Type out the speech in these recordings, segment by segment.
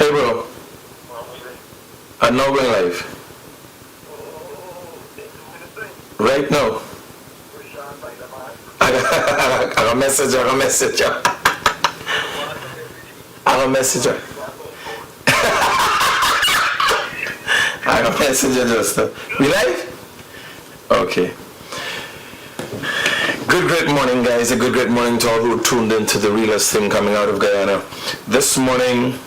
Hey bro. I'm now going live. Right now. I got a message. I got a message just now. We live? Okay. Great morning, guys. A great morning to all who tuned into the realest thing coming out of Guyana. This morning,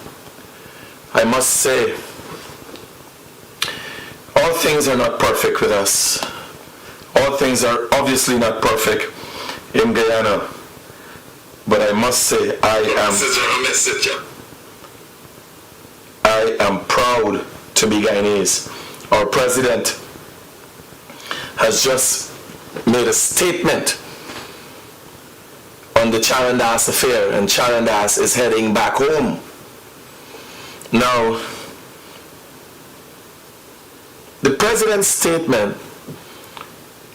I must say, all things are not perfect with us. All things are obviously not perfect in Guyana. But I must say, I am proud to be Guyanese. Our president has just made a statement on the Charrandass affair, and Charrandass is heading back home. Now, the president's statement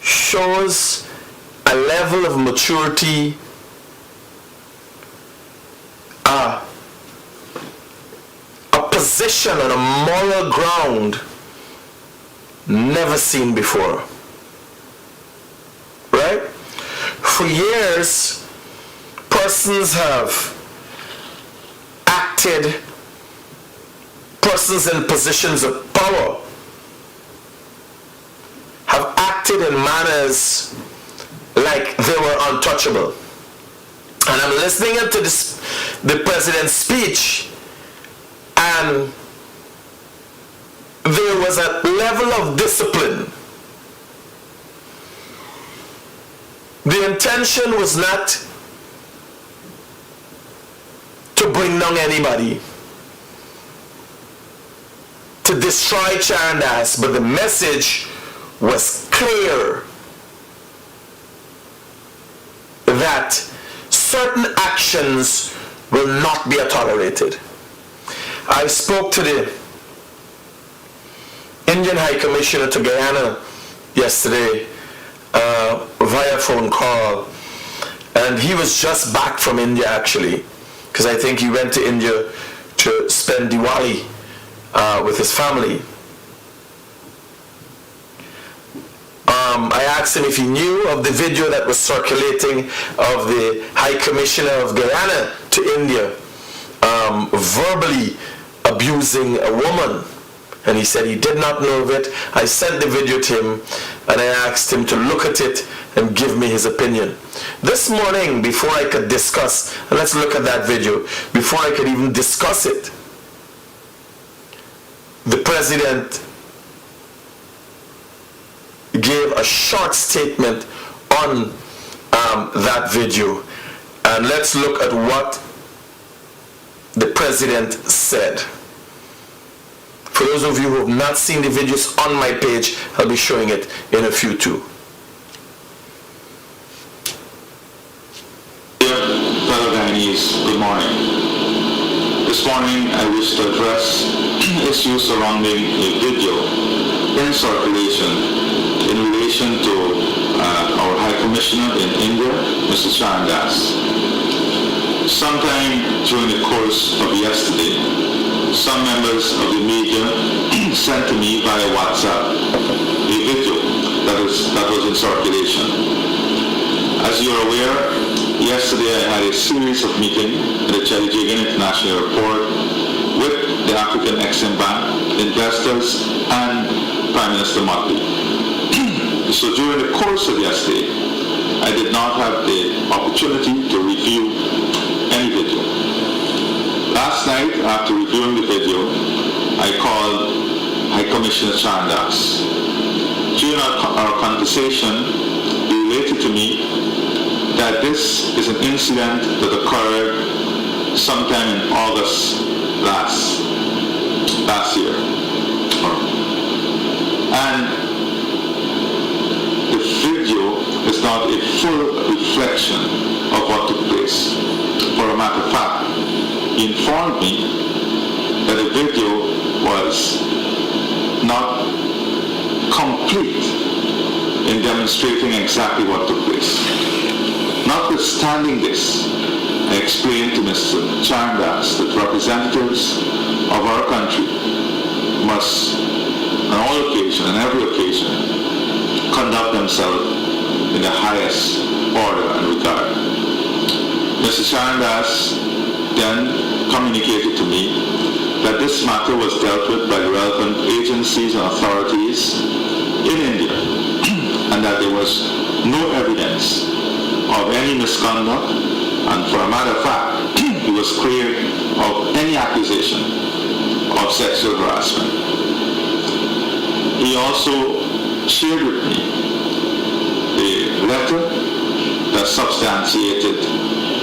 shows a level of maturity, a position on a moral ground never seen before. Right? For years, persons in positions of power have acted in manners like they were untouchable. And I'm listening to the president's speech, and there was a level of discipline. The intention was not to bring down anybody, to destroy Charrandass, but the message was clear that certain actions will not be tolerated. I spoke to the Indian High Commissioner to Guyana yesterday via phone call, and he was just back from India actually, because I think he went to India to spend Diwali with his family. I asked him if he knew of the video that was circulating of the High Commissioner of Guyana to India verbally abusing a woman, and he said he did not know of it. I sent the video to him, and I asked him to look at it and give me his opinion. This morning, before I could discuss, and let's look at that video, before I could even discuss it, the president gave a short statement on that video, and let's look at what the president said. For those of you who have not seen the videos on my page, I'll be showing it in a few too. Fellow Guyanese, good morning. This morning I wish to address issues surrounding a video in circulation in relation to our High Commissioner in India, Mr. Charrandass. Sometime during the course of yesterday, some members of the media sent to me via WhatsApp a video that was in circulation. As you are aware, yesterday I had a series of meetings at the Charrandass International Airport with the African Exim Bank, investors, and Prime Minister Motley. So during the course of yesterday, I did not have the opportunity to review any video. Last night, after reviewing the video, I called High Commissioner Charrandass. During our conversation, he related to me that this is an incident that occurred sometime in August last year. And the video is not a full reflection of what took place. For a matter of fact, he informed me that the video was not complete in demonstrating exactly what took place. Notwithstanding this, I explained to Mr. Charrandass that representatives of our country must, on all occasions and every occasion, conduct themselves in the highest order and regard. Mr. Charrandass then communicated to me that this matter was dealt with by the relevant agencies and authorities in India and that there was no evidence of any misconduct, and for a matter of fact, he was cleared of any accusation of sexual harassment. He also shared with me the letter that substantiated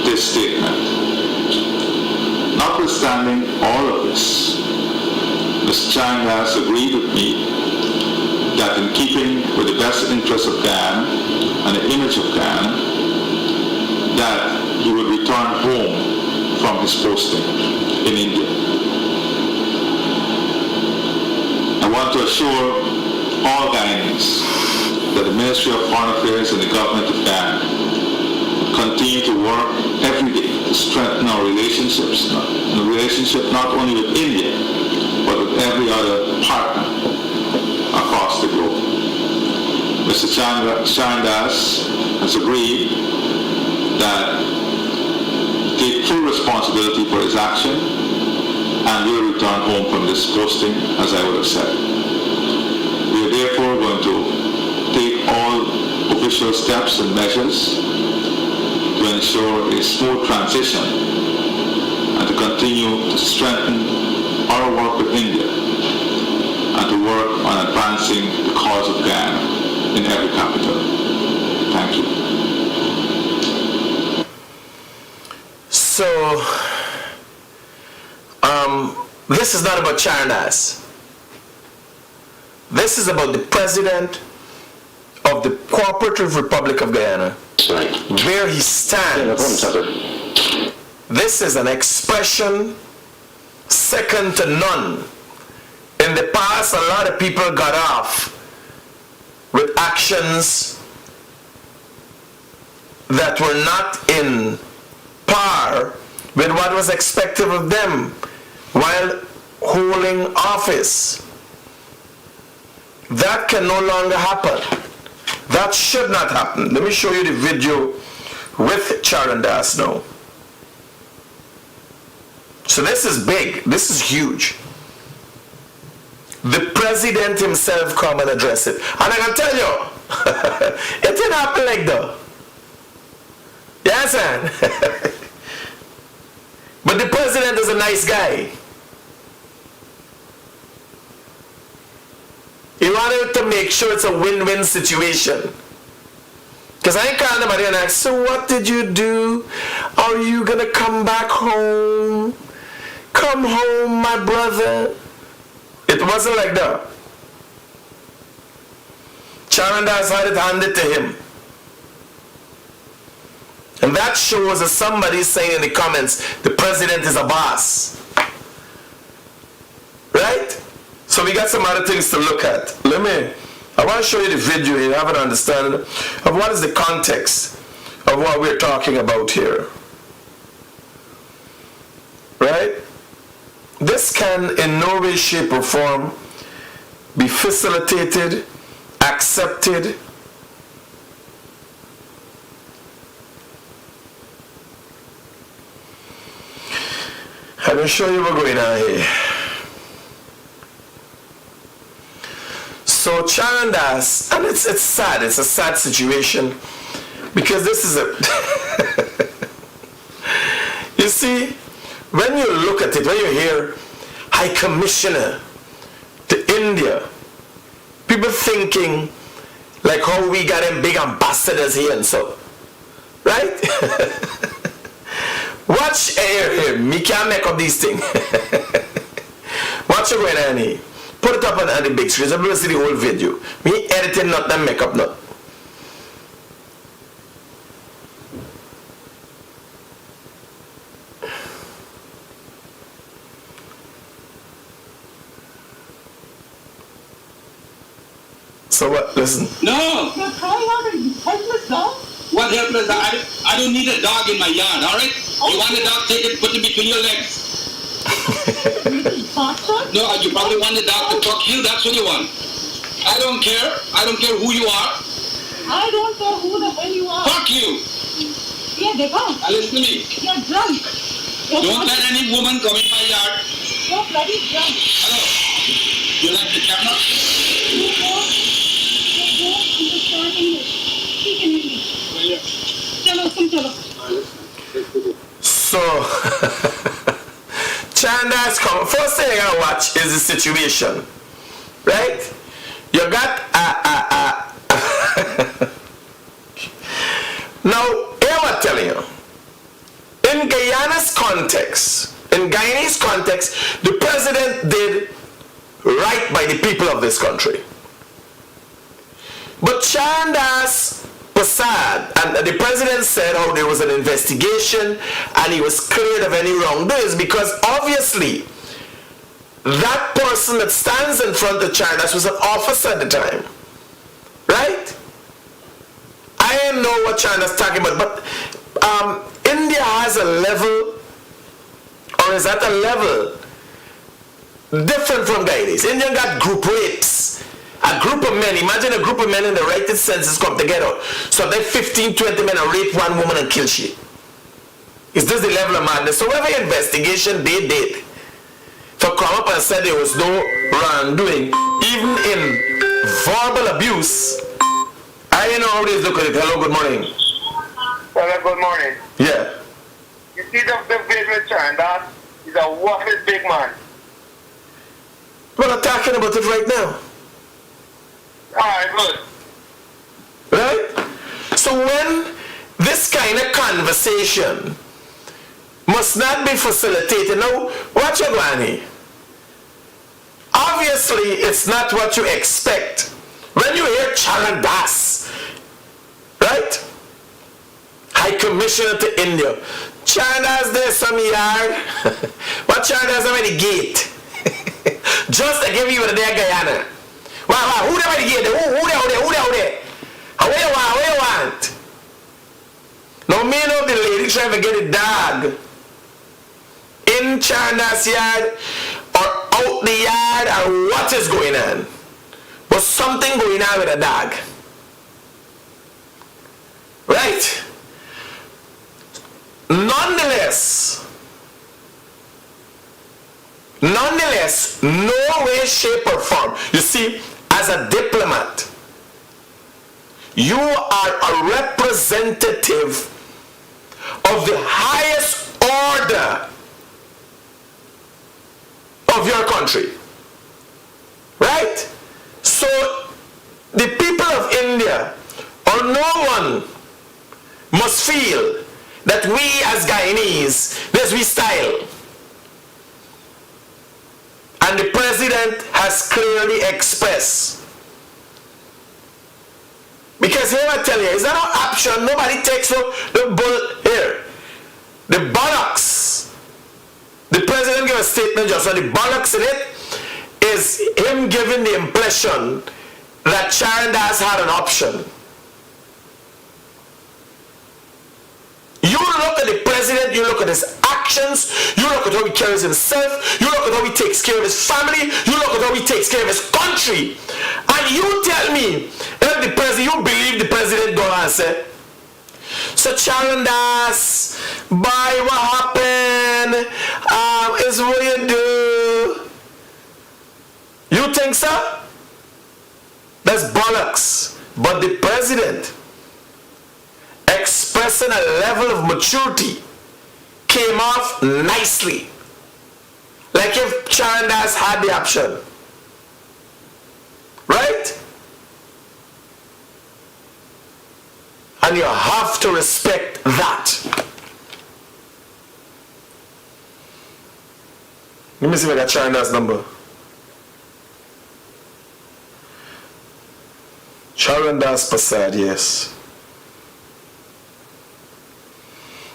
this statement. Notwithstanding all of this, Mr. Charrandass agreed with me that in keeping with the best interests of Guyana and the image of Guyana, that he would return home from his posting in India. I want to assure all Guyanese that the Ministry of Foreign Affairs and the government of Guyana continue to work every day to strengthen our relationships, the relationship not only with India, but with every other partner across the globe. Mr. Charrandass has agreed that take full responsibility for his action and will return home from this posting, as I would have said. We are therefore going to take all official steps and measures to ensure a smooth transition and to continue to strengthen our work with India and to work on advancing the cause of Guyana in every capital. Thank you. So, this is not about Charrandass. This is about the President of the Cooperative Republic of Guyana, Right. where he stands. This is an expression second to none. In the past, a lot of people got off with actions that were not in par with what was expected of them while holding office. That can no longer happen. That should not happen. Let me show you the video with Charrandass now. So this is big. This is huge. The President himself come and address it. And I can tell you, it didn't happen like that. Yes, man. But the President is a nice guy. He wanted to make sure it's a win-win situation. Because I ain't calling nobody and ask, so what did you do? Are you going to come back home? Come home, my brother. It wasn't like that. Charrandass had it handed to him. And that shows as somebody saying in the comments, the President is a boss. Right? So we got some other things to look at. I want to show you the video here, have an understanding of what is the context of what we're talking about here. Right? This can in no way, shape, or form be facilitated, accepted, I will show you what's going on here. So Charrandass, and it's sad, it's a sad situation, because this is a you see, when you look at it, when you hear High Commissioner to India, people thinking like how we got them big ambassadors here and so, right? Watch here, me can't make up these things. Watch it going on here. Put it up on the big screen so people see the whole video. Me editing not and make up not. So what? Listen. No. You're crying out a helpless dog? What helpless dog? I don't need a dog in my yard, all right? You want a dog, take it, put it between your legs. Bastard? No, you probably want the dog to fuck you. That's what you want. I don't care. I don't care who you are. I don't care who the hell you are. Fuck you. Yeah, they come. Now listen to me. You're drunk. Don't let any woman come in my yard. You're bloody drunk. Hello. You like the camera? You don't understand English. Speak in English. Chalo, come chalo. So, Charrandass come. First thing I gotta watch is the situation, right? You got Now, here I'm telling you. In Guyana's context, in Guyanese context, the president did right by the people of this country. But Charrandass was sad, and the president said how there was an investigation and he was cleared of any wrongdoings, because obviously that person that stands in front of Charrandass was an officer at the time, right? I don't know what Charrandass talking about, but India has a level, or is at a level different from Guyanese. India got group rapes. A group of men, imagine a group of men in the rightest senses come together. So they 15, 20 men and rape one woman and kill she. Is this the level of madness? So whatever investigation they did to come up and say there was no wrongdoing, even in verbal abuse, I don't know how they look at it. Hello, good morning. Hello, good morning. Yeah. You see the big with Charrandass? He's a whopping big man. Well, I'm talking about it right now. Alright, good. Right? So when this kind of conversation must not be facilitated. Now, what you going here? Obviously, it's not what you expect. When you hear Charrandass, right? High Commissioner to India. Charrandass there some yard. What Charrandass already gate? Just to give you the day Guyana. Wow, who there gate? Who there? How you want? Now me know the lady trying to get a dog in Charrandass yard or out the yard, or what is going on. But something going on with a dog. Right? Nonetheless, no way, shape, or form. You see, as a diplomat, you are a representative of the highest order of your country. Right? So, the people of India, or no one, must feel that we as Guyanese, there's we style. And the president has clearly expressed. Because here I tell you, is that no option? Nobody takes the bull here. The bollocks. The president gave a statement just, and the bollocks in it is him giving the impression that Charrandass had an option. You look at the president, you look at his actions, you look at how he carries himself, you look at how he takes care of his family, you look at how he takes care of his country, and you tell me if the president, you believe the president go and say, so Charrandass, boy, what happened? Is what you do. You think so? That's bollocks. But the president, expressing a level of maturity, came off nicely. Like if Charrandass had the option. Right? And you have to respect that. Let me see if I got Charrandass number. Charrandass Passad, yes.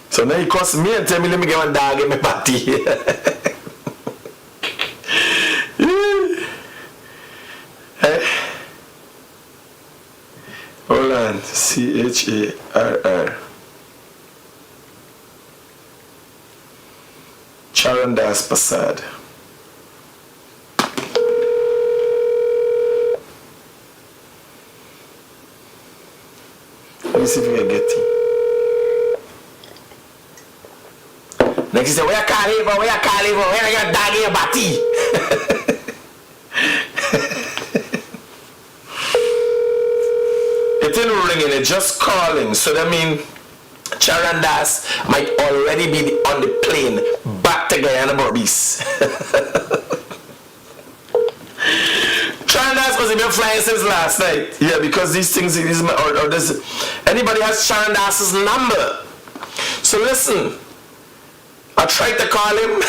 So now he calls me and tell me, let me get one dog in my party. Hold on. Charr. Charrandass Passad. Let me see if we can get it. Next he said, where you call him for? Where you call him for? Where you got dog in your body? It didn't ring, it's just calling. So that means Charrandass might already be on the plane back to Guyana, Maurice. Charrandass must have been flying since last night. Yeah, because these things, anybody has Charrandass's number. So listen, I tried to call him,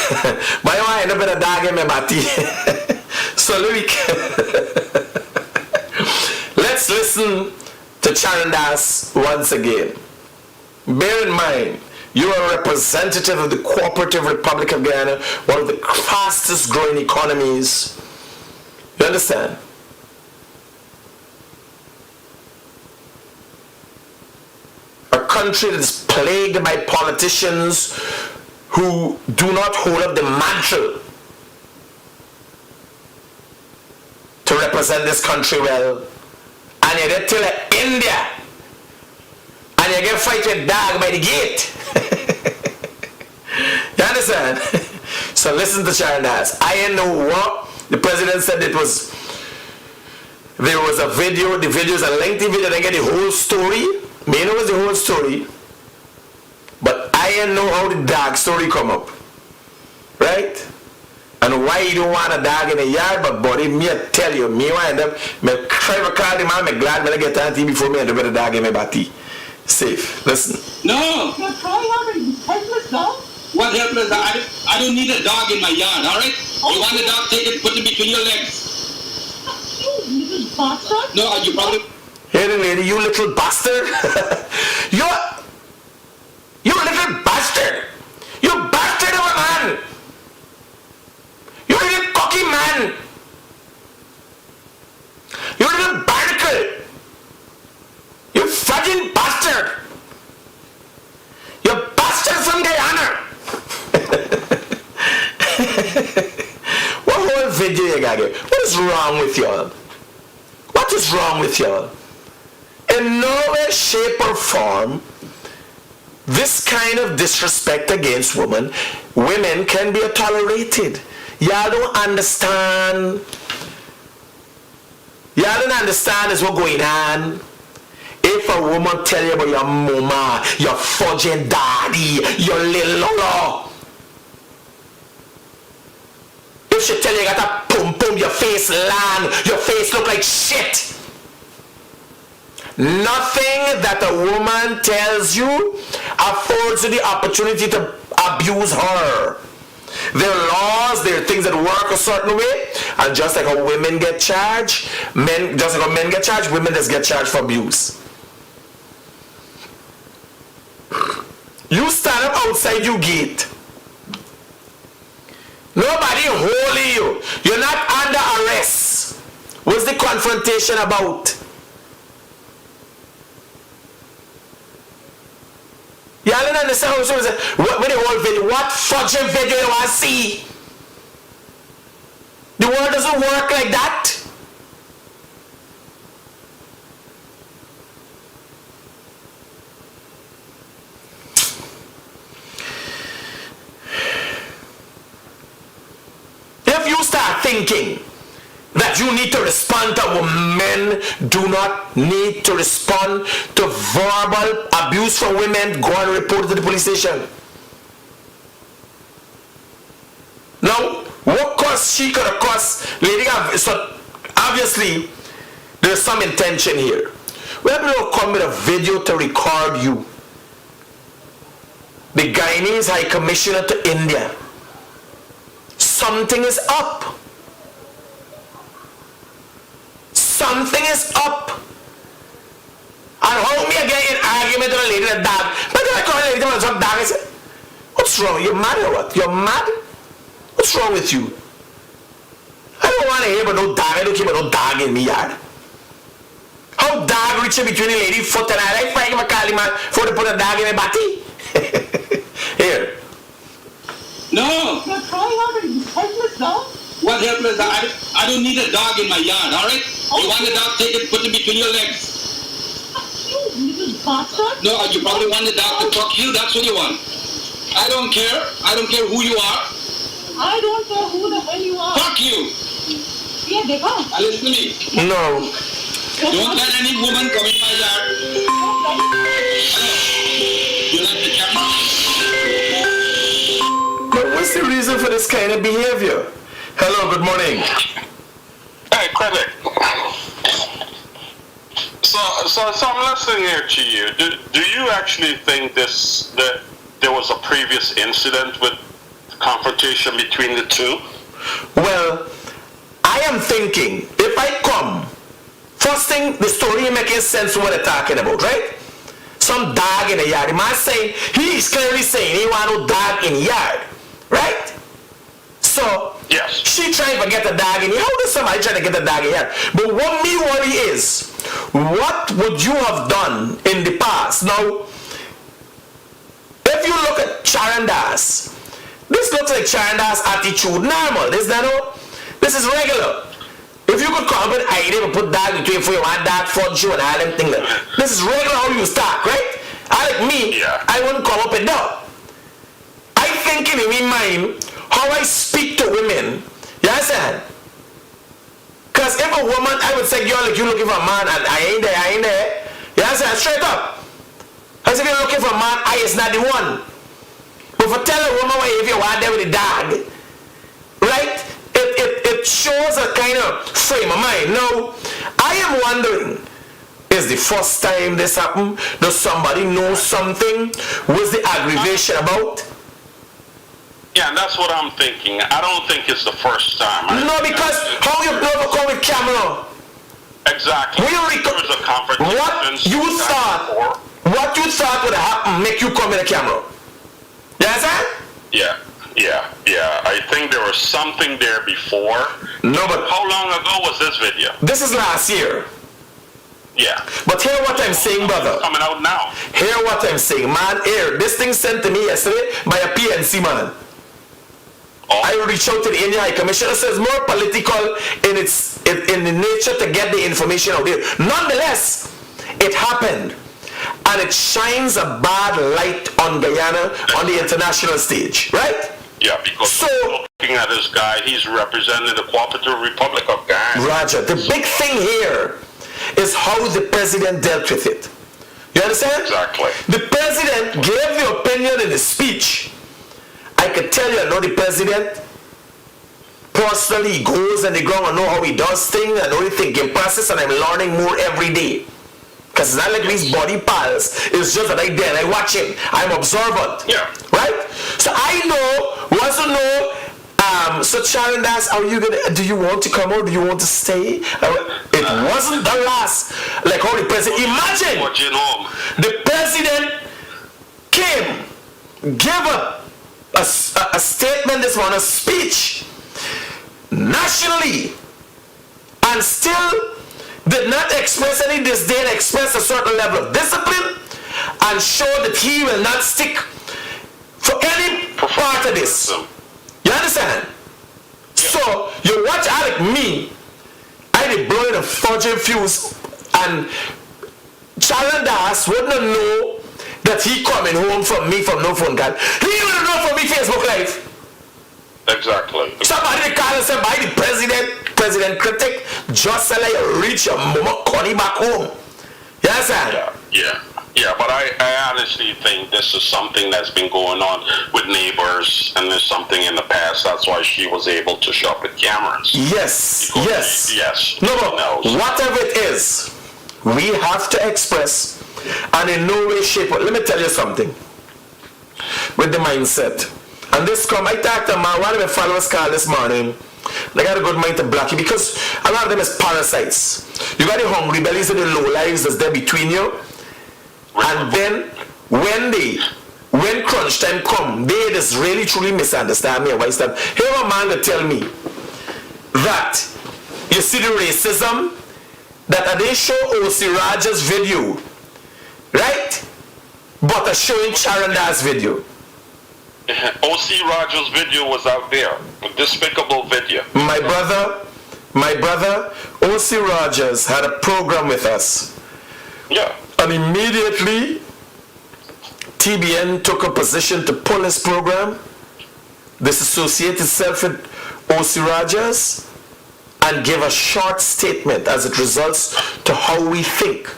but I end up in a dog in my body. So let's listen to Charrandass once again. Bear in mind, you are a representative of the Cooperative Republic of Guyana, one of the fastest growing economies. You understand? A country that is plagued by politicians who do not hold up the mantle to represent this country well. And you get till India and you get fight with dog by the gate. You understand? So listen to Charrandass. I know what the president said. There was a video. The video is a lengthy video. I didn't get the whole story. May know was the whole story. But I know how the dog story come up. Right? And why you don't want a dog in the yard, but buddy, me I tell you, me wind up, me try to call the man, me glad me get auntie before me end up with a dog in my body. Safe. Listen. No. You're trying out a helpless dog? What helpless? I don't need a dog in my yard, all right? You want a dog, take it, put it between your legs. You little bastard. No, you probably... Hey lady, you little bastard. You little bastard. You bastard of a man. You little cocky man. You little barnacle. You fucking bastard. You bastard from Guyana. What whole video you got here? What is wrong with y'all? What is wrong with y'all? In no way, shape, or form, this kind of disrespect against women can be tolerated. Y'all don't understand. Y'all don't understand is what's going on. If a woman tell you about your mama, your fudging daddy, your little lolo, if she tell you got a pum pum, your face land, your face look like shit. Nothing that a woman tells you affords you the opportunity to abuse her. There are laws, there are things that work a certain way, and just like how women get charged, men get charged, women just get charged for abuse. You stand up outside your gate. Nobody holding you. You're not under arrest. What's the confrontation about? Y'all don't understand what the whole video. What fucking video you want to see? The world doesn't work like that. If you start thinking that you need to respond to men do not need to respond to verbal abuse from women, go and report it to the police station. Now, what cause she could have caused, lady, so obviously there's some intention here. We have to come with a video to record you. The Guyanese High Commissioner to India. Something is up. Something is up. And how me again in argument with a lady that dog. But then I call a lady that some dog. I say, what's wrong? You're mad or what? You're mad? What's wrong with you? I don't want to hear about no dog. I don't care about no dog in me yard. How dog reaching between the lady foot and I like fighting my collie man for to put a dog in my body? Here. No. You're crying out, you helpless dog. What helpless? I don't need a dog in my yard, all right? You want a dog, take it, put it between your legs. You little bastard. No, you probably want the dog to fuck you. That's what you want. I don't care. I don't care who you are. I don't care who the hell you are. Fuck you. Yeah, they come. Now listen to me. No. Don't let any woman come in my yard. You like the camera? But what's the reason for this kind of behavior? Hello, good morning. Hey, Critic. So I'm listening here to you. Do you actually think that there was a previous incident with confrontation between the two? Well, I am thinking, if I come, first thing, the story is making sense of what they're talking about, right? Some dog in the yard. The man saying, he's clearly saying he want no dog in the yard, right? So, Yes. she trying to get the dog in the yard. How does somebody trying to get the dog in the yard? But what me worry is, what would you have done in the past? Now, if you look at Charrandass, this looks like Charrandass attitude normal. This is regular. If you could come up with an idea and put dog between for you and dog fudge you and all them things, this is regular how you start, right? I like me, Yeah. I wouldn't come up with that. I think in my mind how I speak to women. You understand? Because if a woman, I would say, girl, like you looking for a man and I ain't there. You understand? Straight up. As if you're looking for a man, I is not the one. But for tell a woman if you want there with a dog, right? It shows a kind of frame of mind. Now, I am wondering, is the first time this happened? Does somebody know something? What's the aggravation about? Yeah, and that's what I'm thinking. I don't think it's the first time. No, because how you never come with camera? Exactly. There was a confrontation. What you thought would happen make you come with a camera? You understand? Yeah. I think there was something there before. No, but How long ago was this video? this is last year. Yeah. But hear what I'm saying, brother. Coming out now. Hear what I'm saying, man. Here, this thing sent to me yesterday by a PNC man. Oh. I reached out to the Indian High Commissioner. Says more political in the nature to get the information out there. Nonetheless, it happened, and it shines a bad light on Guyana on the international stage, right? Yeah, because So- looking at this guy, he's representing the Cooperative Republic of Guyana. Roger. The big thing here is how the president dealt with it. You understand? Exactly. The president gave the opinion in his speech. I could tell you, I know the president personally. He goes on the ground and know how he does things. I know the thinking process, and I'm learning more every day. Because it's not like these body pals. It's just that I there and I watch him. I'm observant. Yeah. Right? So I know, wants to know, so Charrandass, do you want to come or do you want to stay? It wasn't the last. Like how the president, imagine Watching home. the president came, gave a statement this morning, a speech nationally, and still did not express any disdain, express a certain level of discipline, and show that he will not stick for any part of this. You understand? So you watch Alec me, I did blowing a fudging fuse, and Charrandass wouldn't know that he coming home from me from no phone call. He wouldn't know from me Facebook Live. Exactly. Somebody call and say by the President Critic, just say like reach your mama Connie back home. You understand? Yeah, but I honestly think this is something that's been going on with neighbors, and there's something in the past. That's why she was able to show up with cameras. Yes. No, knows. whatever it is, we have to express, and in no way, shape, let me tell you something, with the mindset. And this I talked to one of my followers called this morning. They got a good mind to block you because a lot of them is parasites. You got the hungry bellies and the low lives that's there between you. And then when crunch time come, they just really truly misunderstand me and waste time. Here a man to tell me that you see the racism that they show O.C. Raja's video, right? But are showing Charrandass video. O.C. Rogers' video was out there. A despicable video. My brother, O.C. Rogers had a program with us. Yeah. And immediately, TBN took a position to pull his program, disassociate itself with O.C. Rogers, and give a short statement as it results to how we think.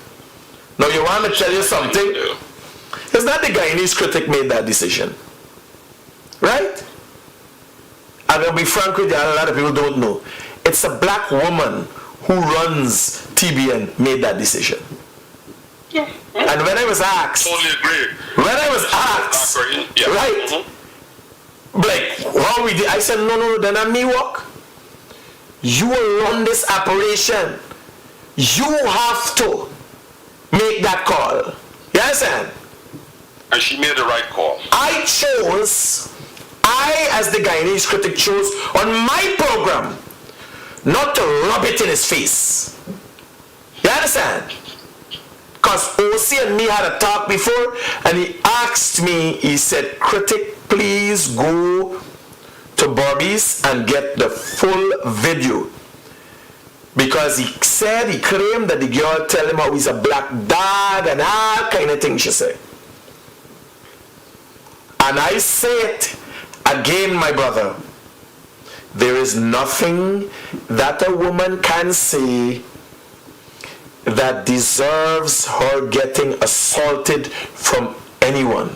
Now, you want me to tell you something? It's not the Guyanese Critic made that decision. Right? I'm going to be frank with you, a lot of people don't know. It's a black woman who runs TBN made that decision. Yeah. And when I was asked, Totally agree. when I was asked, Yeah. right, like, how we did, I said, no, then I me walk. You will run this operation. You have to make that call. You understand? And she made the right call. I, as the Guyanese Critic, chose on my program not to rub it in his face. You understand? Because O.C. and me had a talk before, and he asked me, he said, Critic, please go to Bobby's and get the full video. Because he claimed that the girl tell him how he's a black dog and all kind of things, she said. And I say it again, my brother. There is nothing that a woman can say that deserves her getting assaulted from anyone.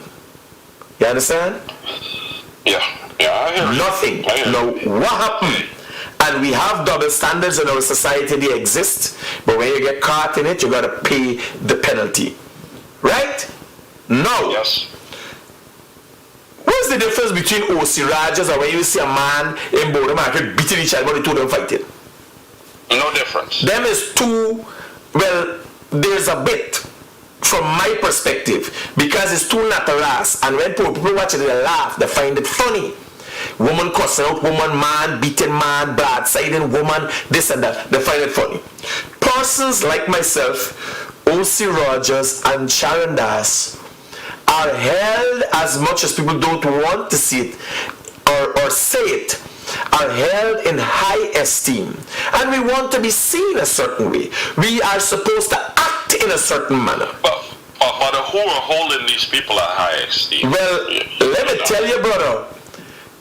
You understand? Yeah, I hear you. Nothing. Now, what happened? And we have double standards in our society, they exist, but when you get caught in it, you gotta pay the penalty. Right? No. Yes. What's the difference between O.C. Rogers and when you see a man in Border Market beating each other, but the two of them fighting? No difference. Them is two, well, there's a bit from my perspective, because it's too natural, and when people watch it, they laugh, they find it funny. Woman cussing out woman, man beating man, broadsiding woman, this and that, they find it funny. Persons like myself, O.C. Rogers and Charrandass, are held, as much as people don't want to see it or say it, are held in high esteem. And we want to be seen a certain way. We are supposed to act in a certain manner. But who are holding these people at high esteem? Well, let me tell you, brother,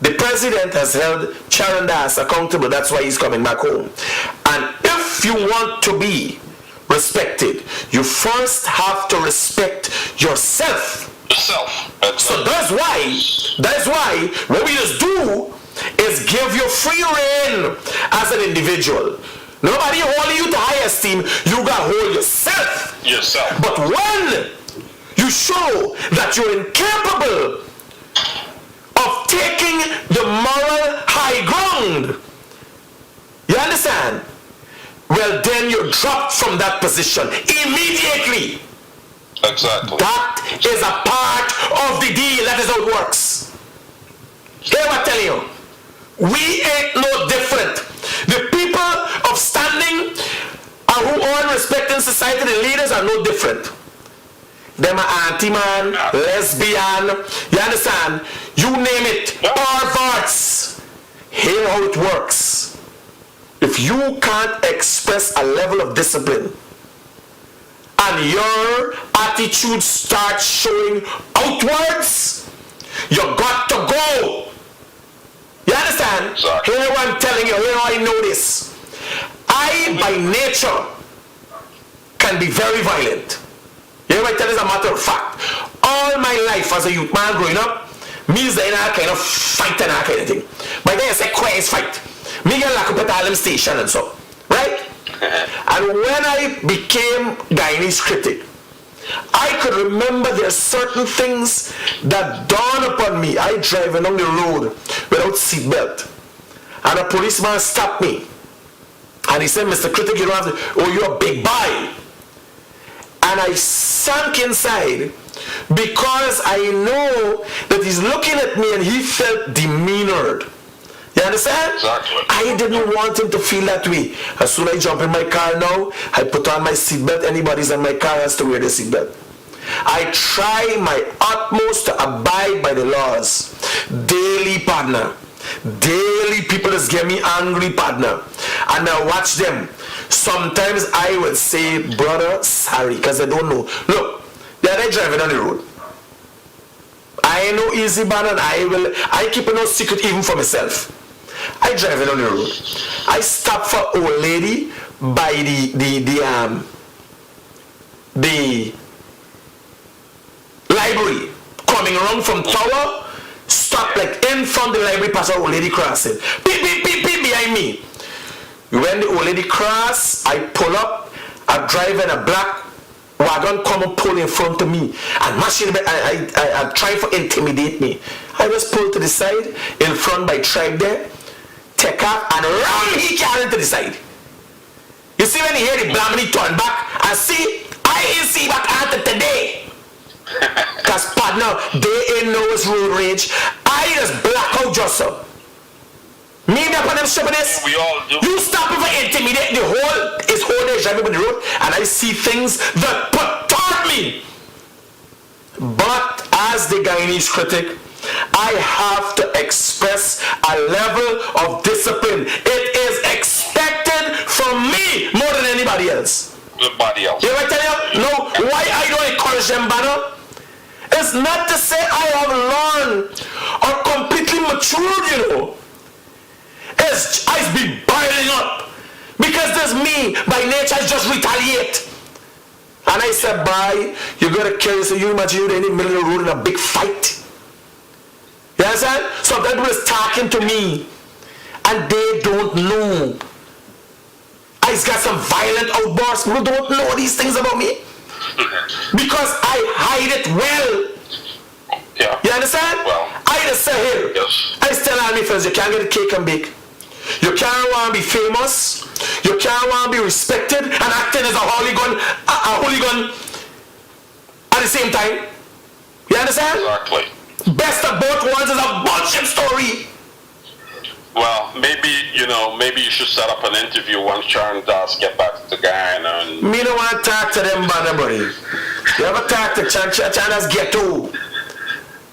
the president has held Charrandass accountable. That's why he's coming back home. And if you want to be respected, you first have to respect yourself. So that's why what we just do is give you free rein as an individual. Nobody holding you to high esteem, you gotta hold yourself. But when you show that you're incapable of taking the moral high ground, you understand? Well, then you're dropped from that position immediately. Exactly. That is a part of the deal. That is how it works. Hear what I'm telling you? We ain't no different. The people of standing and who earn respect in society, the leaders, are no different. Them are anti-man, lesbian, you understand? You name it, perverts. Hear how it works. If you can't express a level of discipline and your attitude starts showing outwards, you got to go. You understand? Exactly. Hear what I'm telling you, hear how I know this. I, by nature, can be very violent. You know what I tell you, as a matter of fact. All my life as a youth man growing up, me is the inner kind of fight and that kind of thing. By then I say quiet fight. Me get like up at Harlem Station and so. Right? And when I became Guyanese Critic, I could remember there are certain things that dawn upon me. I drive along the road without seatbelt, and a policeman stopped me, and he said, "Mr. Critic, you don't have to. Oh, you're a big boy." And I sank inside because I know that he's looking at me and he felt demeanored. You understand? Exactly. I didn't want him to feel that way. As soon as I jump in my car now, I put on my seatbelt. Anybody's in my car has to wear the seatbelt. I try my utmost to abide by the laws. Daily, partner. Daily, people just get me angry, partner. And I watch them. Sometimes I would say, brother, sorry, because I don't know. Look, they're driving on the road. I ain't no easy man, and I keep no secret even for myself. I driving on the road. I stop for old lady by the library, coming around from tower, stop like in front of the library, pass an old lady crossing. Beep, beep, beep, beep behind me. When the old lady cross, I pull up, I drive in a black wagon, come and pull in front of me. And machine, I try to intimidate me. I just pull to the side, in front by tribe there, take off, and run he carrying to the side. You see when he hear the blam, he turn back, and see, I ain't see back after today. Because partner, they ain't know it's road rage. I just black out just so. Me up on them stupidness. We all do. You stop me for intimidate the whole day driving on the road, and I see things that perturb me. But as the Guyanese critic, I have to express a level of discipline. It is expected from me more than anybody else. Everybody else. You know what I tell you? No, why I don't encourage them, banner? It's not to say I have learned or completely matured, you know. It's I be boiling up. Because there's me, by nature, I just retaliate. And I said, bye, you gotta carry, so you imagine you're in the middle of the road in a big fight. You understand? So that was talking to me, and they don't know. I've got some violent outbursts. People don't know these things about me. Because I hide it well. Yeah. You understand? Well. I just say here. Yes. I tell all my friends, you can't get a cake and bake. You can't want to be famous. You can't want to be respected and acting as a hooligan at the same time. You understand? Exactly. Best of both worlds is a bullshit story. Well, maybe you should set up an interview once Charrandass get back to Guyana. And Me don't want to talk to them, buddy. You ever talk to Charrandass ghetto?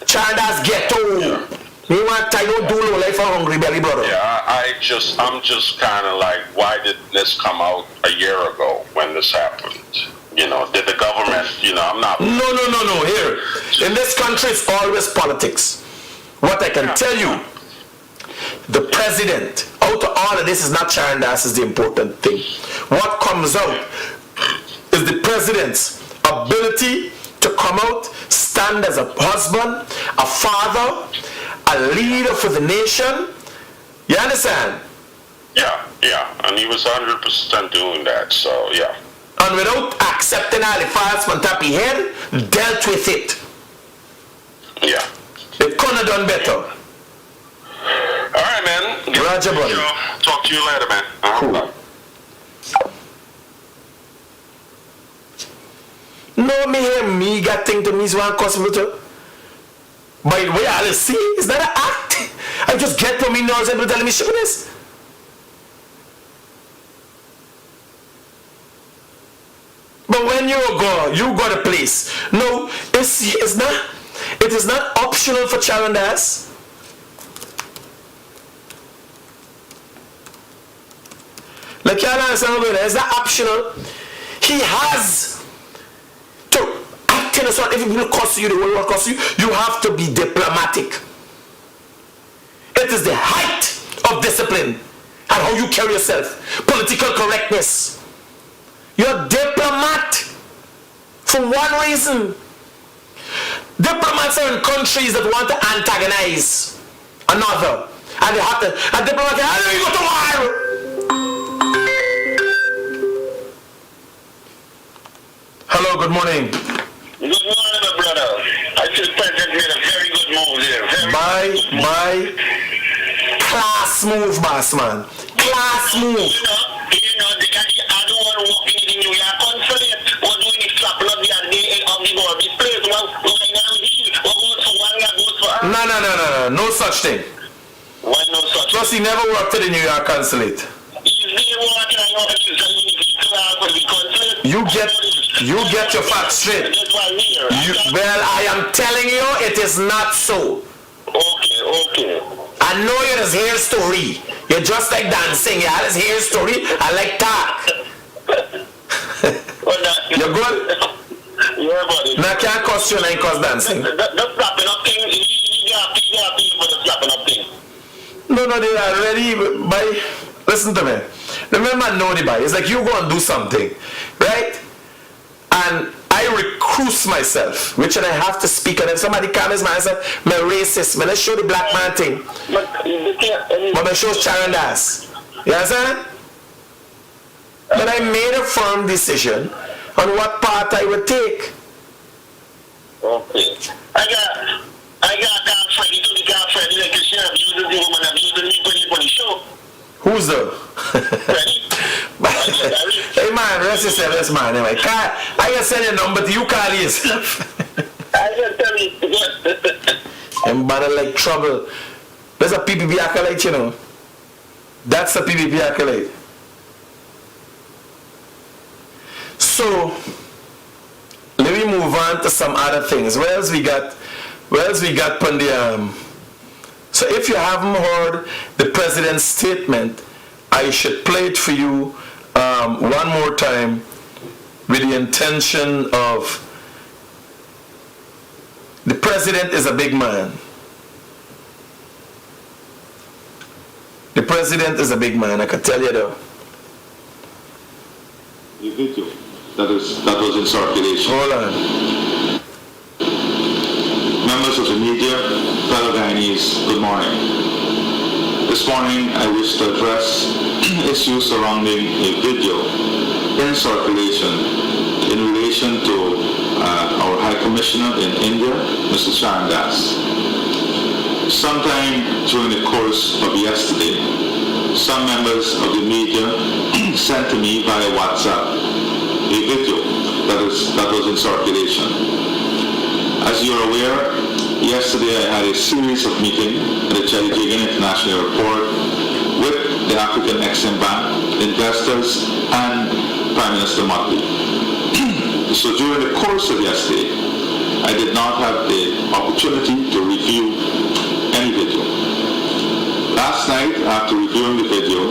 Charrandass ghetto. Yeah. Me want I don't do low life for hungry belly, brother. Yeah, I'm just kind of like, why did this come out a year ago when this happened? You know, did the government? You know, I'm not. No. Here, in this country, it's always politics. What I can tell you. The president, out of all of this is not Charrandass is the important thing. What comes out is the president's ability to come out, stand as a husband, a father, a leader for the nation. You understand? Yeah, and he was 100% doing that, so yeah. And without accepting all the faults from top of his head, dealt with it. Yeah. It couldn't have done better. All right, man. Roger, buddy. Talk to you later, man. Cool. No, me got thing to me is one possible. By the way, I see, it's not an act. I just get to me now and people telling me shit this. But when you go to place. No, it is not optional for Charrandass. Like you understand, it's not optional. He has to act in a sort. If people cost you, they will cost you. You have to be diplomatic. It is the height of discipline and how you carry yourself. Political correctness. You're a diplomat for one reason. Diplomats are in countries that want to antagonize another, and they have to. And diplomats, how do you go to war? Hello, good morning. Good morning, my brother. I think President made a very good move there. By class move, boss man. Class move. You know, the other one walking in the New York consulate was doing the slap blood the other day of the board. This place was going on here. What goes for one, that goes for her. No such thing. Why no such? Plus, he never worked at the New York consulate. He's there working, I know he's going to the consulate. You You get your facts straight. Well, I am telling you, it is not so. Okay. I know you just hear story. You're just like dancing. You just hear story. I like talk. You're good? Yeah, buddy. Now I can't cost you and cost dancing. The slapping up thing, you got to for the slapping up thing. No, they are ready. By listen to me. Remember, know the buy. It's like you go and do something, right? And I recruit myself, which I have to speak. And if somebody comes myself, I'm racist. When I show the black man thing, but I show Charrandass. You understand? But I made a firm decision on what path I would take. Okay. I got Freddy to the guy Freddy like you said, you the woman have you the people on the show. Who's the? Freddy? Hey man, rest yourself, yes man. Anyway, I can send your number to you, call yourself. I just tell you. I'm bad like trouble. There's a PPP acolyte, you know. That's a PPP acolyte. So let me move on to some other things. Where else we got on the so if you haven't heard the president's statement, I should play it for you one more time with the intention of the president is a big man. The president is a big man, I can tell you though. The video that was in circulation. Hold on. Members of the media, fellow Guyanese, good morning. This morning I wish to address issues surrounding a video in circulation in relation to our High Commissioner in India, Mr. Charrandass. Sometime during the course of yesterday, some members of the media sent to me via WhatsApp a video that was in circulation. As you are aware, yesterday I had a series of meetings at the Guyana International Airport with the African Exim Bank, investors, and Prime Minister Motley. So during the course of yesterday, I did not have the opportunity to review any video. Last night, after reviewing the video,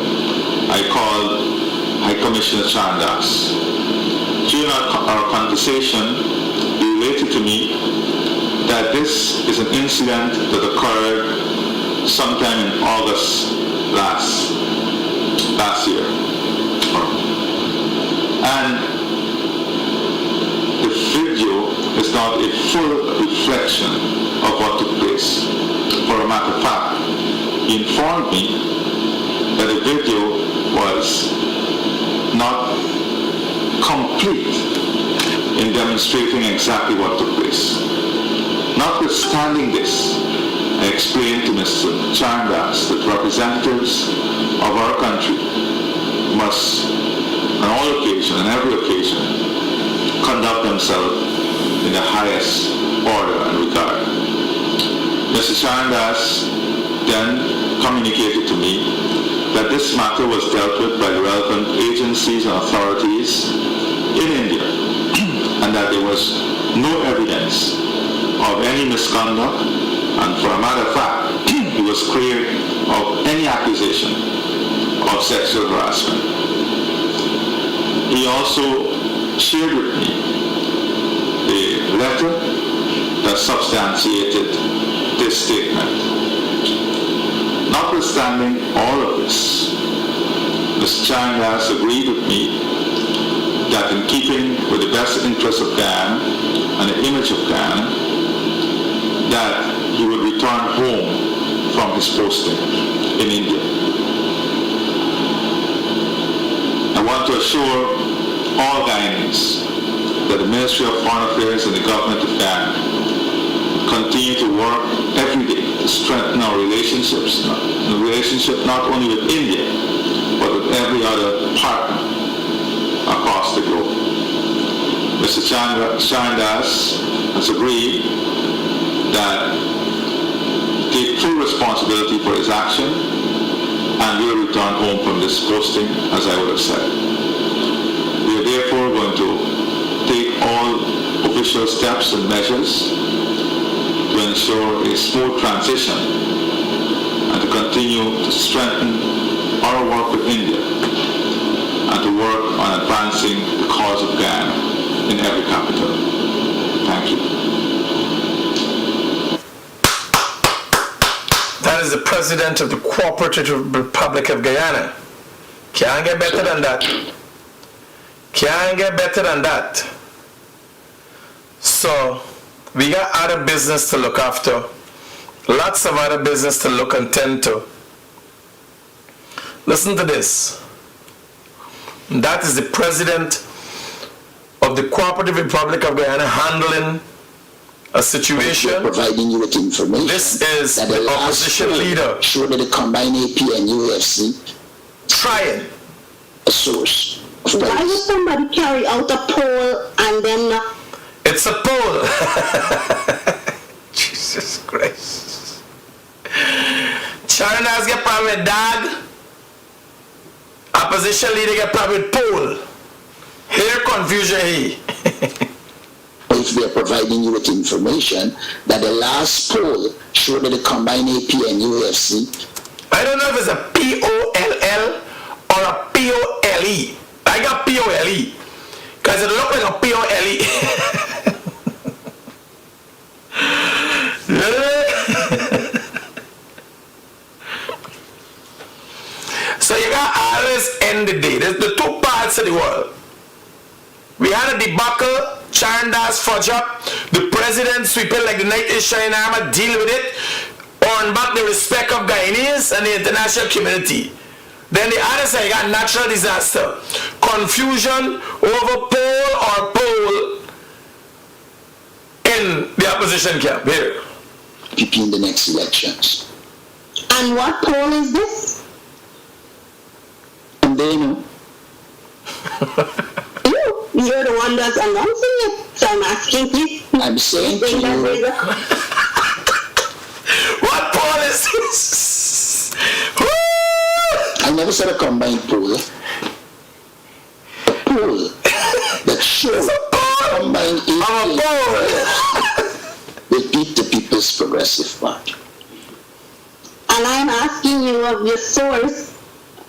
I called High Commissioner Charrandass. During our conversation, he related to me that this is an incident that occurred sometime in August last year. And the video is not a full reflection of what took place. For a matter of fact, he informed me that the video was not complete in demonstrating exactly what took place. Notwithstanding this, I explained to Mr. Charrandass that representatives of our country must, on all occasions, on every occasion, conduct themselves in the highest order and regard. Mr. Charrandass then communicated to me that this matter was dealt with by the relevant agencies and authorities in India and that there was no evidence of any misconduct, and for a matter of fact, he was clear of any accusation of sexual harassment. He also shared with me the letter that substantiated this statement. Notwithstanding all of this, Mr. Charrandass agreed with me that in keeping with the best interests of Guyana and the image of Guyana, that he would return home from his posting in India. I want to assure all Guyanese that the Ministry of Foreign Affairs and the government of Guyana continue to work every day to strengthen our relationships, the relationship not only with India, but with every other partner across the globe. Mr. Charrandass has agreed that take full responsibility for his action and will return home from this posting, as I would have said. We are therefore going to take official steps and measures to ensure a smooth transition and to continue to strengthen our work with India and to work on advancing the cause of Guyana in every capital. Thank you. That is the President of the Cooperative Republic of Guyana. Can't get better than that. Can't get better than that. So, we got other business to look after. Lots of other business to look and tend to. Listen to this. That is the President of the Cooperative Republic of Guyana handling a situation. Providing you with information. This is the opposition leader. Sure that the combined AP and UFC Trying. a source of Why would price. somebody carry out a poll and then It's a poll. Jesus Christ. Charrandass get problem with dog. Opposition leader get problem with poll. Here confusion here. If they're providing you with information that the last poll showed that the combined AP and UFC, I don't know if it's a POLL or a POLE. I got POLE. Because it looked like a POLE. So you got always end the day. There's the two parts of the world. We had a debacle, Charrandass fudge up, the president sweep it like the knight is shining armor, deal with it, earn back the respect of Guyanese and the international community. Then the other side got natural disaster, confusion over poll or poll in the opposition camp. Here. PP in the next elections. and what poll is this? And they know. You're the one that's announcing it, so I'm asking you. I'm saying to you, What poll is this? Woo! I never said a combined poll. A poll that shows combined I'm a poll. will beat the People's Progressive Party. And I'm asking you of your source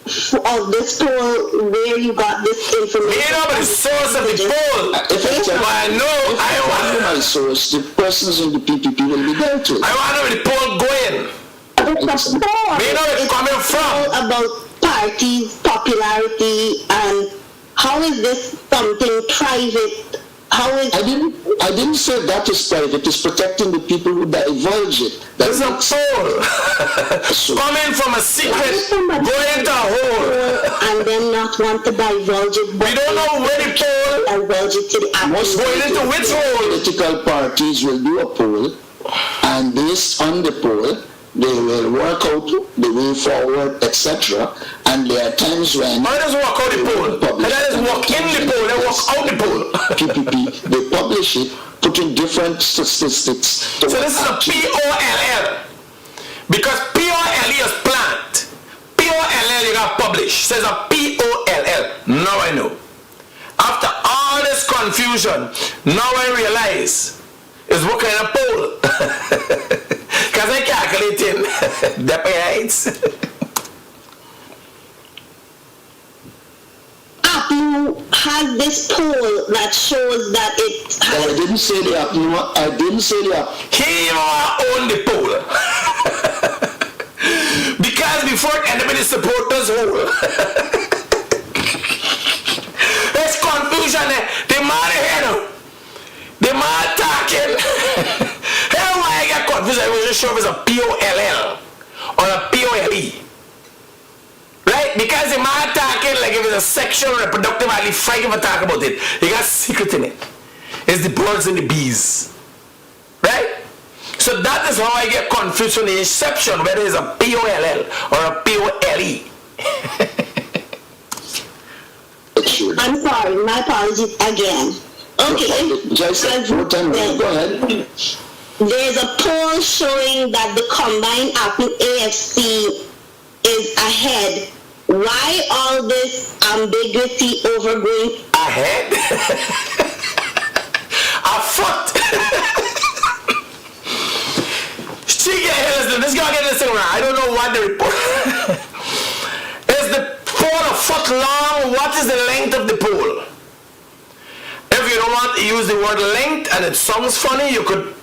of this poll, where you got this information. You know the source of the poll. If I tell I know, I you my want source, the persons in the PPP will be there too. I want to know where the poll going. It's a poll. Where you know it's coming from. About parties' popularity, and how is this something private? How is I didn't say that is private. It's protecting the people who divulge it. There's a poll coming from a secret, going into a hole. and then not want to divulge it? We don't know where the poll Divulge it to the Most going into which hole. political parties will do a poll, and based on the poll, they will work out the way forward, etc. And there are times when I just walk out the poll. And I just walk in the poll, then walk out the poll. PPP, they publish it, putting different statistics. So this is a POLL. Because POLE is plant. POLL you got published. Says a POLL. Now I know. After all this confusion, now I realize it's what kind of poll. Because I calculating the heights. APNU has this poll that shows that it I has didn't say they are. I didn't say they are. He own the poll. Because before anybody supporters whole. There's confusion there. The man here now. The man talking. Hey, why I get confused? I wasn't sure if it's a POLL or a POLE. Right? Because the man talking like if it's a sexual reproductive, I'll be frightened if I talk about it. He got secret in it. It's the birds and the bees. Right? So that is how I get confused from the inception, whether it's a POLL or a POLE. I'm sorry, my apologies again. Okay. Just one time, go ahead. There's a poll showing that the combined APNU AFC is ahead. Why all this ambiguity over going Ahead? A foot. Listen, this guy get this thing wrong. I don't know what the report. Is the pole a foot long? What is the length of the pole? If you don't want to use the word length and it sounds funny, you could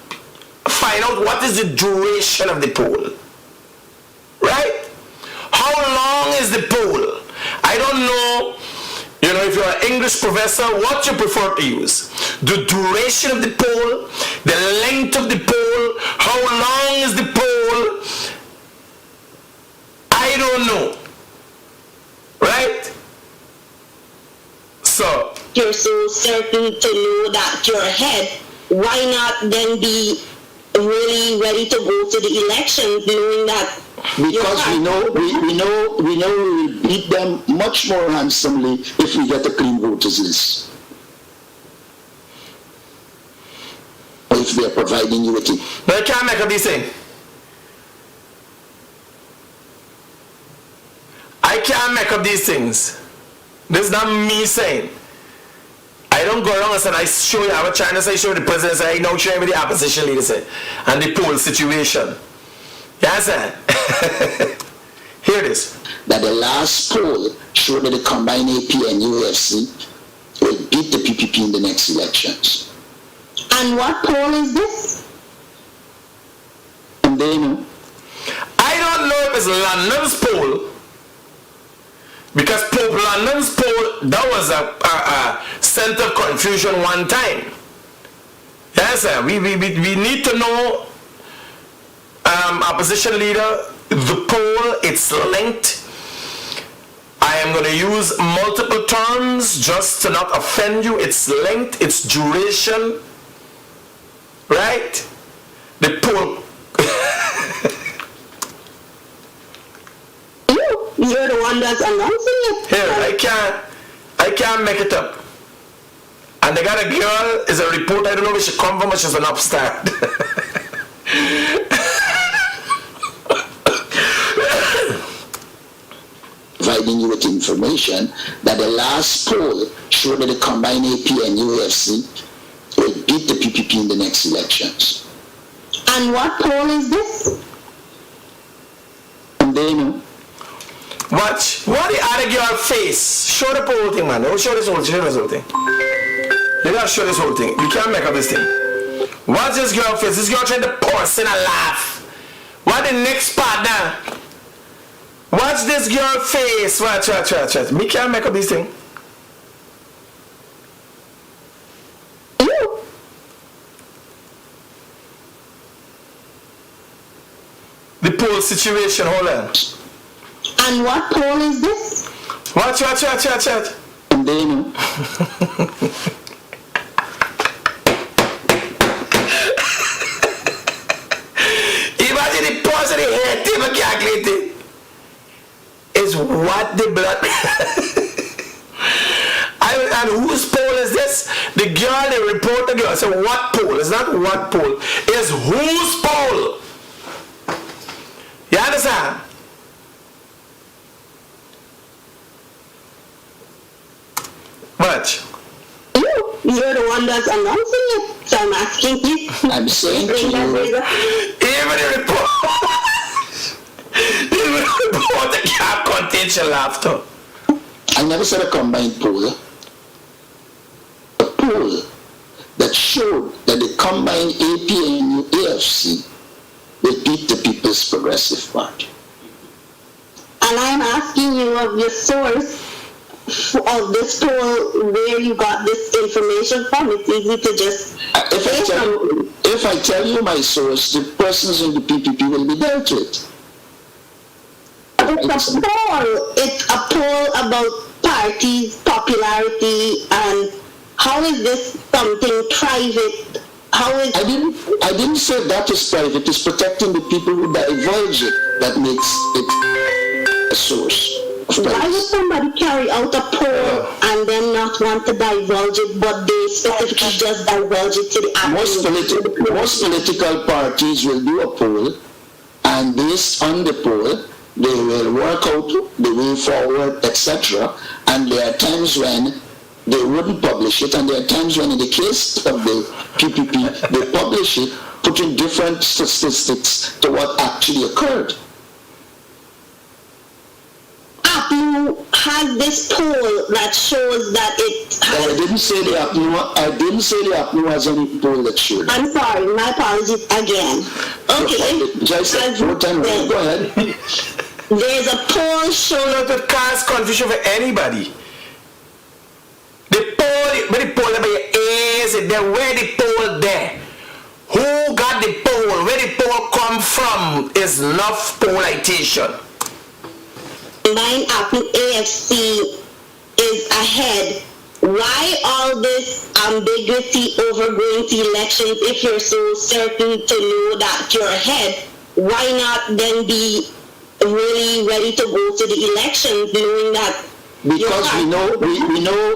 find out what is the duration of the pole. Right? How long is the pole? I don't know, if you're an English professor, what you prefer to use. The duration of the pole, the length of the pole, how long is the pole? I don't know. Right? So, you're so certain to know that you're ahead, why not then be really ready to go to the elections knowing that because we know we will beat them much more handsomely if we get a clean voters list. Or if they are providing you with it. No, I can't make up these things. I can't make up these things. This is not me saying. I don't go around and say, I show you, I was trying to say, show the president, say, I know show you what the opposition leader say, and the poll situation. Yes, sir. Here it is. That the last poll showed that the combined AP and UFC will beat the PPP in the next elections. And what poll is this? And they know. I don't know if it's London's poll, because Pope London's poll, that was a center of confusion one time. Yes, sir. We need to know, opposition leader, the poll, its length. I am going to use multiple terms just to not offend you. Its length, its duration, right? The poll. You're the one that's announcing it. Here, I can't make it up. And they got a girl, is a reporter, I don't know where she come from, but she's an upstart. Providing you with information that the last poll showed that the combined AP and UFC will beat the PPP in the next elections. And what poll is this? And they know. Watch. What the other girl face? Show the whole thing, man. Don't show this whole thing. You gotta show this whole thing. You can't make up this thing. Watch this girl face. This girl trying to pause and a laugh. What the next part now? Watch this girl face. Watch. Me can't make up this thing. The poll situation, hold on. And what poll is this? Watch. And they know. Imagine the pause of the head table calculated. Is what the blood. And whose poll is this? The girl, the reporter girl. So what poll? It's not what poll. It's whose poll? You understand? Watch. You're the one that's announcing it. So I'm asking you. I'm saying to you. Even the reporter can't contain your laughter. I never said a combined poll. A poll that showed that the combined AP and AFC will beat the People's Progressive Party. And I'm asking you of your source of this poll, where you got this information from. It's easy to just If I tell you my source, the persons in the PPP will be dealt with. It's a poll. It's a poll about parties' popularity, and how is this something private? How is I didn't say that is private. It's protecting the people who divulge it that makes it a source of why would privacy. somebody carry out a poll and then not want to divulge it, but they specifically just divulge it to the Most political parties will do a poll, and based on the poll, they will work out the way forward, etc. And there are times when they wouldn't publish it, and there are times when in the case of the PPP, they publish it, putting different statistics to what actually occurred. APNU has this poll that shows that it has... I didn't say the APNU has any poll that showed that. I'm sorry, my apologies again. Okay. Just go ahead. There's a poll showing... It cause confusion for anybody. The poll, where the poll by your ears, then where the poll there? Who got the poll? Where the poll come from is enough pollitation. Combined APNU AFC is ahead. Why all this ambiguity over going to elections if you're so certain to know that you're ahead? Why not then be really ready to go to the elections knowing that? Because we know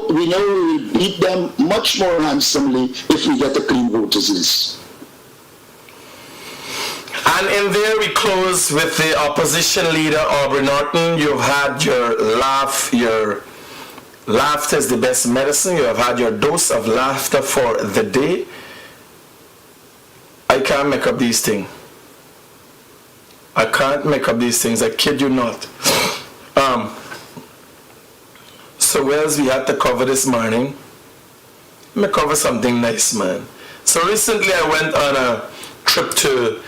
we will beat them much more handsomely if we get a clean voters list. And in there we close with the opposition leader, Aubrey Norton. You've had your laugh. Your laughter is the best medicine. You have had your dose of laughter for the day. I can't make up these things. I can't make up these things. I kid you not. So whereas we had to cover this morning, let me cover something nice, man. So recently I went on a trip to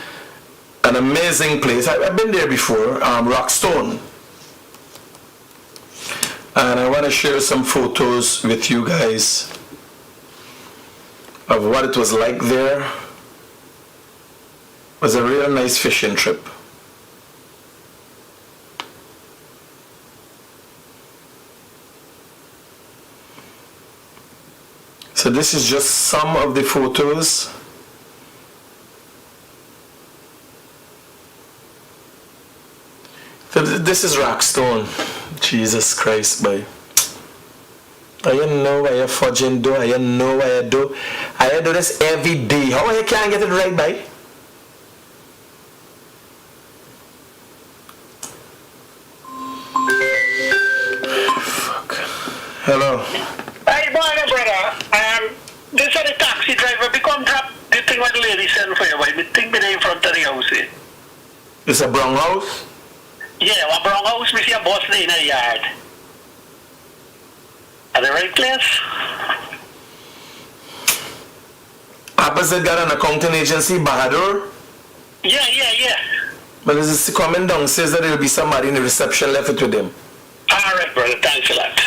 an amazing place. I've been there before, Rockstone. And I want to share some photos with you guys of what it was like there. It was a real nice fishing trip. So this is just some of the photos. So this is Rockstone. Jesus Christ, boy. I know why you're fudging do. I know why you do. I do this every day. How you can't get it right, boy? Fuck. Hello. Hey, morning, brother. This is the taxi driver. Become drop the thing what the lady sent for you. The thing been in front of the house. It's a brown house? Yeah, a brown house. We see a bus in the yard. Are the right place? Opposite got an accounting agency, Bahadur? Yeah. But this is coming down, says that there will be somebody in the reception left it with them. Alright, brother. Thanks a lot.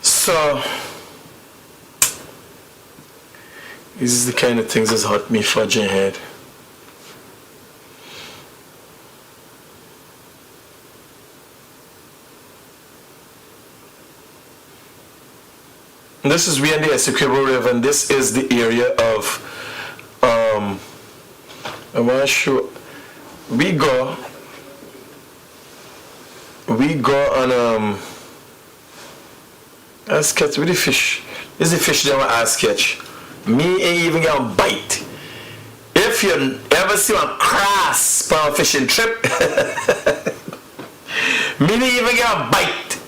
So, this is the kind of things that's hurt me fudging head. This is we in the Essequibo River, and this is the area of I want to show. We go on let's catch with the fish. This is the fish that I catch. Me ain't even gonna bite. If you ever see one crass on a fishing trip, me ain't even gonna bite.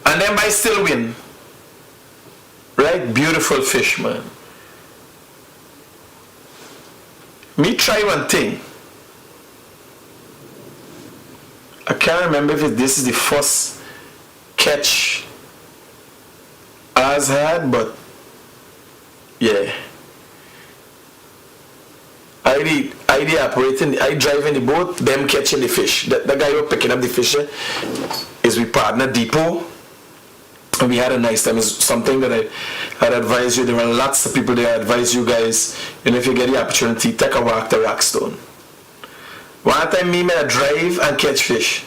And then I still win. Right? Beautiful fish, man. Me try one thing. I can't remember if this is the first catch I've had, but yeah. I driving the boat, them catching the fish. The guy who picking up the fish is with partner Depot. And we had a nice time. It's something that I'd advise you. There are lots of people there. I advise you guys, if you get the opportunity, take a walk to Rockstone. One time me made a drive and catch fish.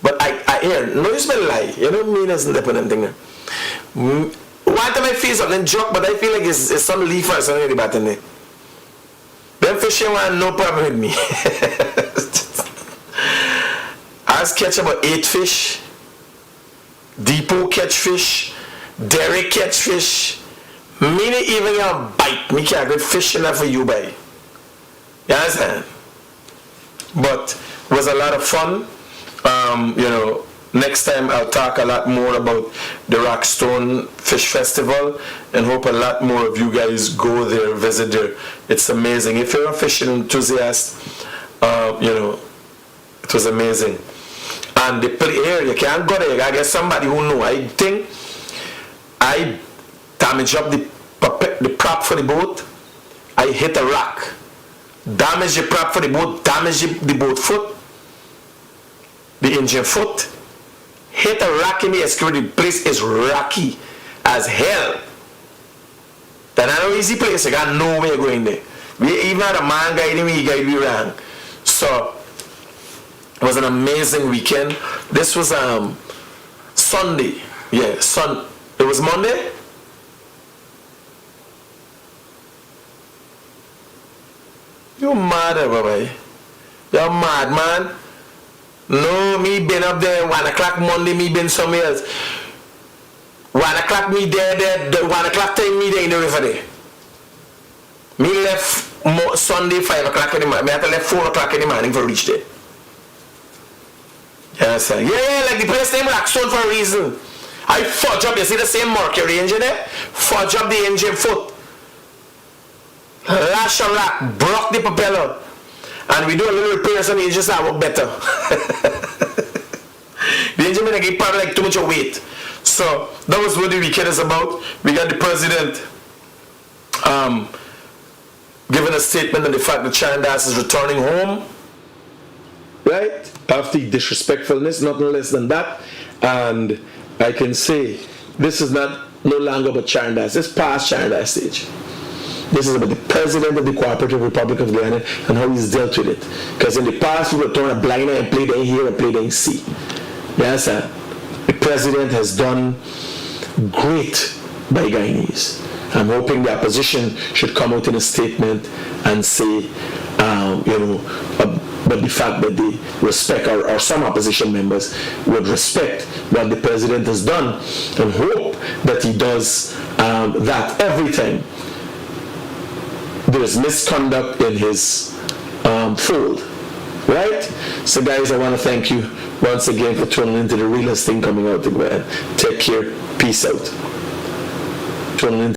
But I hear, no use me lie. You know me doesn't depend on anything. One time I feel something joke, but I feel like it's some leaf or something like that in there. Them fishing want no problem with me. I was catch about 8 fish. Depot catch fish, Derek catch fish. Me not even gonna bite. Me can't get fish enough for you, boy. You understand? but it was a lot of fun. Next time I'll talk a lot more about the Rockstone Fish Festival, and hope a lot more of you guys go there, visit there. It's amazing. If you're a fishing enthusiast, it was amazing. And the play here, you can't go there. I get somebody who know. I think I damaged up the prop for the boat. I hit a rock. Damaged the prop for the boat, damaged the boat foot, the engine foot. Hit a rock in the escrow. The place is rocky as hell. That's not an easy place. You got no way going there. We even had a man guiding me, he guided me wrong. So it was an amazing weekend. This was Sunday. Yeah, it was Monday. You mad, boy? You're mad, man. No, me been up there 1 o'clock Monday, me been somewhere else. 1 o'clock me there, the 1 o'clock time me there in the river there. Me left Sunday 5 o'clock in the morning. Me had to left 4 o'clock in the morning for reach there. Yes, sir. Yeah, like the place name Rockstone for a reason. I fudge up, you see the same Mercury engine there? Fudge up the engine foot. Lash a rock, broke the propeller. And we do a little repairs on the engine so I work better. The engine may get probably like too much of weight. So that was what the weekend is about. We got the president giving a statement on the fact that Charrandass is returning home. Right? After disrespectfulness, nothing less than that. And I can say this is no longer about Charrandass. It's past Charrandass stage. This is about the president of the Cooperative Republic of Guyana and how he's dealt with it. Because in the past, we would turn a blind eye and play there here and play there see. Yes, sir. The president has done great by Guyanese. I'm hoping the opposition should come out in a statement and say, but the fact that they respect, or some opposition members would respect what the president has done, and hope that he does that every time there's misconduct in his fold. Right? So guys, I want to thank you once again for tuning into the realest thing coming out of Guyana. Take care. Peace out. Tuning in.